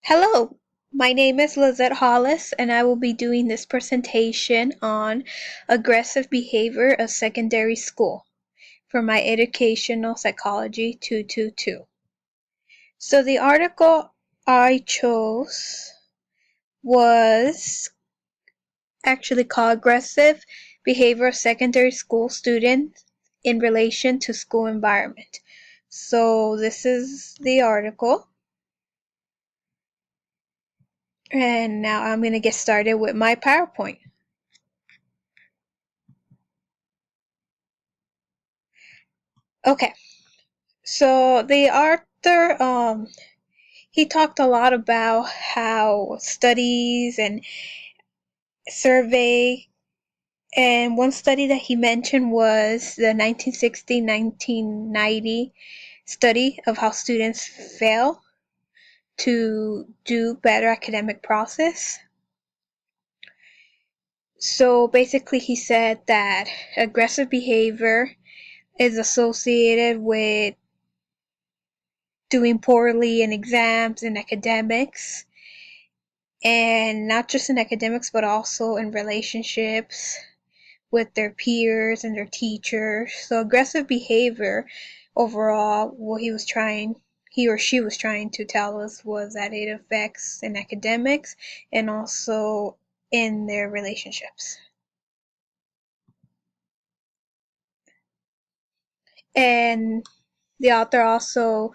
Hello, my name is Lizette Hollis, and I will be doing this presentation on aggressive behavior of secondary school for my Educational Psychology 222. So the article I chose was actually called Aggressive Behavior of Secondary School Students in Relation to School Environment. So this is the article. And now I'm going to get started with my PowerPoint. Okay, so the author, he talked a lot about how studies and survey, and one study that he mentioned was the 1960-1990 study of how students fail to do better academic process. So basically he said that aggressive behavior is associated with doing poorly in exams and academics, and not just in academics but also in relationships with their peers and their teachers. So aggressive behavior overall, what he or she was trying to tell us was that it affects in academics and also in their relationships. And the author also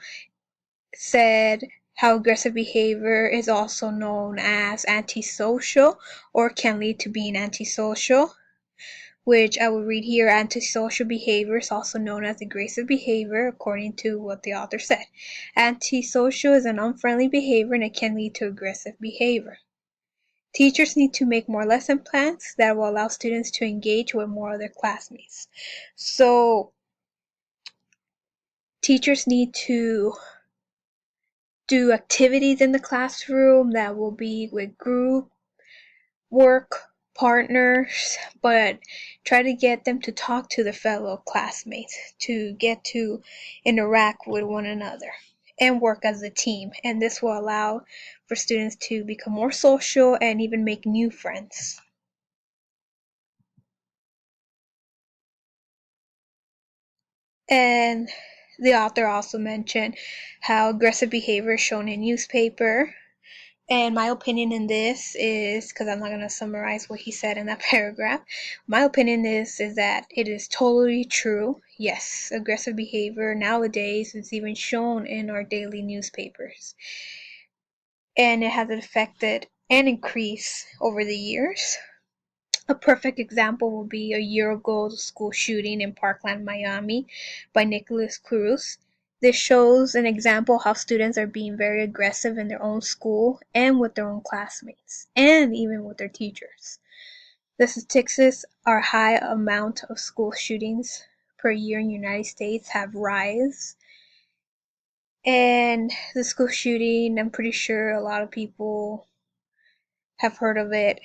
said how aggressive behavior is also known as antisocial or can lead to being antisocial, which I will read here. Antisocial behavior is also known as aggressive behavior, according to what the author said. Antisocial is an unfriendly behavior and it can lead to aggressive behavior. Teachers need to make more lesson plans that will allow students to engage with more of their classmates. So teachers need to do activities in the classroom that will be with group work partners, but try to get them to talk to their fellow classmates, to get to interact with one another and work as a team. And this will allow for students to become more social and even make new friends. And the author also mentioned how aggressive behavior is shown in newspaper. And my opinion in this is, because I'm not going to summarize what he said in that paragraph, my opinion is that it is totally true. Yes, aggressive behavior nowadays is even shown in our daily newspapers. And it has affected and increased over the years. A perfect example will be a year ago, the school shooting in Parkland, Miami by Nikolas Cruz. This shows an example how students are being very aggressive in their own school and with their own classmates and even with their teachers. The statistics are high amount of school shootings per year in the United States have rise. And the school shooting, I'm pretty sure a lot of people have heard of it.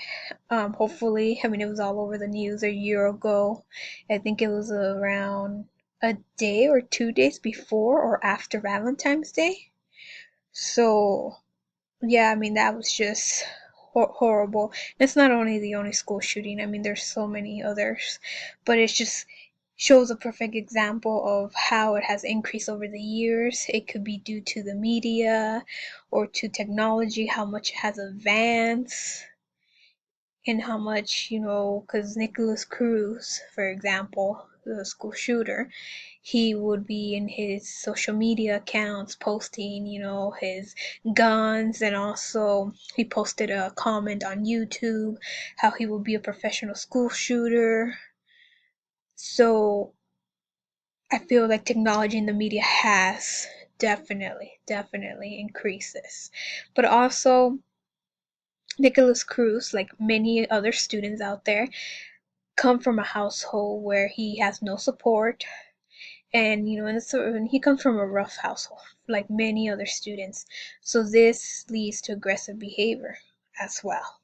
Hopefully, I mean, it was all over the news a year ago. I think it was around a day or 2 days before or after Valentine's Day. So, yeah, I mean, that was just horrible. It's not only the only school shooting, I mean, there's so many others, but it just shows a perfect example of how it has increased over the years. It could be due to the media or to technology, how much it has advanced and how much, because Nikolas Cruz, for example, the school shooter, he would be in his social media accounts posting, his guns, and also he posted a comment on YouTube how he would be a professional school shooter. So I feel like technology and the media has definitely increased this. But also, Nikolas Cruz, like many other students out there, come from a household where he has no support, and and he comes from a rough household like many other students, so this leads to aggressive behavior as well.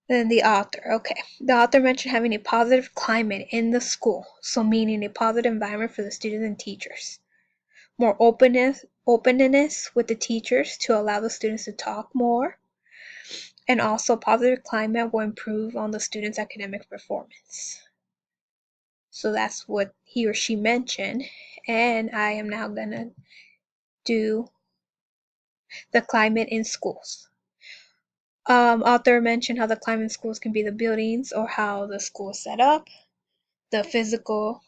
Then the author. Okay. The author mentioned having a positive climate in the school, so meaning a positive environment for the students and teachers. More openness with the teachers to allow the students to talk more. And also positive climate will improve on the students' academic performance. So that's what he or she mentioned. And I am now gonna do the climate in schools. Author mentioned how the climate in schools can be the buildings or how the school is set up, the physical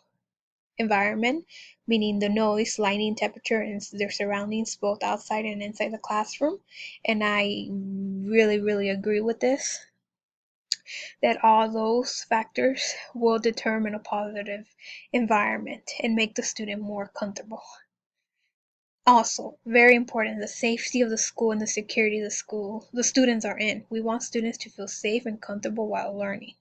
environment, meaning the noise, lighting, temperature, and their surroundings, both outside and inside the classroom. And I really agree with this, that all those factors will determine a positive environment and make the student more comfortable. Also, very important, the safety of the school and the security of the school the students are in. We want students to feel safe and comfortable while learning.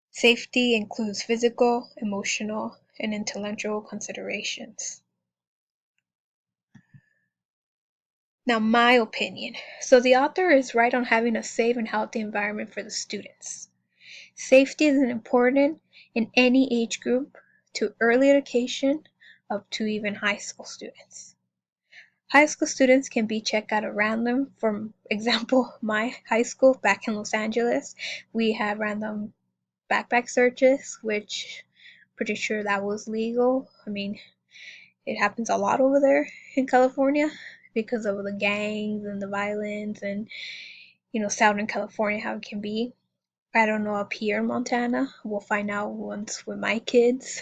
Safety includes physical, emotional, and intellectual considerations. Now, my opinion. So, the author is right on having a safe and healthy environment for the students. Safety is important in any age group, to early education up to even high school students. High school students can be checked out at random. For example, my high school back in Los Angeles, we had random backpack searches, which pretty sure that was legal. I mean, it happens a lot over there in California because of the gangs and the violence and, Southern California, how it can be. I don't know up here in Montana. We'll find out once with my kids.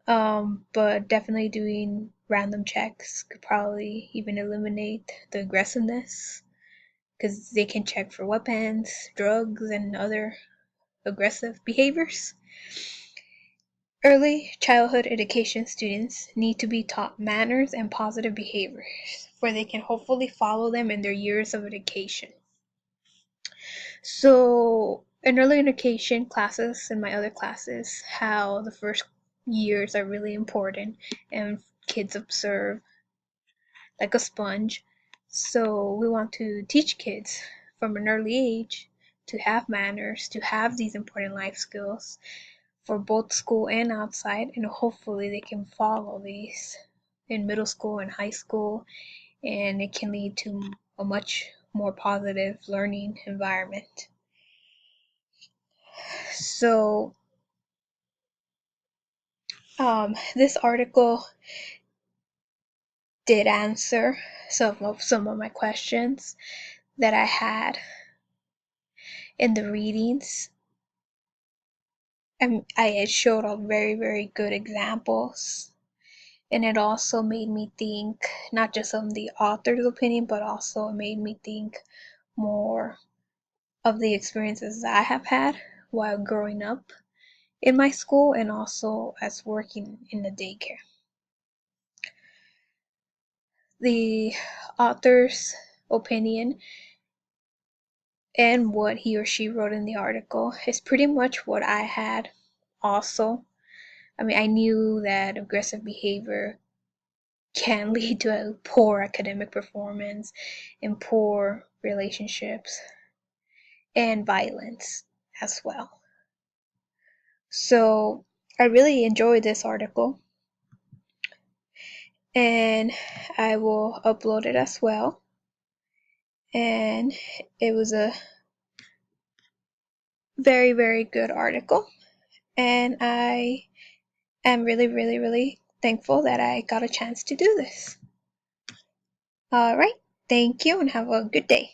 But definitely doing random checks could probably even eliminate the aggressiveness, because they can check for weapons, drugs, and other aggressive behaviors. Early childhood education students need to be taught manners and positive behaviors, where they can hopefully follow them in their years of education. So, in early education classes and my other classes, how the first years are really important and kids observe like a sponge. So, we want to teach kids from an early age to have manners, to have these important life skills for both school and outside, and hopefully they can follow these in middle school and high school, and it can lead to a much more positive learning environment. So, this article did answer some of my questions that I had in the readings. And it showed all very good examples. And it also made me think not just on the author's opinion, but also made me think more of the experiences I have had while growing up in my school and also as working in the daycare. The author's opinion and what he or she wrote in the article is pretty much what I had also. I mean, I knew that aggressive behavior can lead to a poor academic performance and poor relationships and violence as well. So I really enjoyed this article, and I will upload it as well. And it was a very good article, and I am really thankful that I got a chance to do this. All right, thank you and have a good day.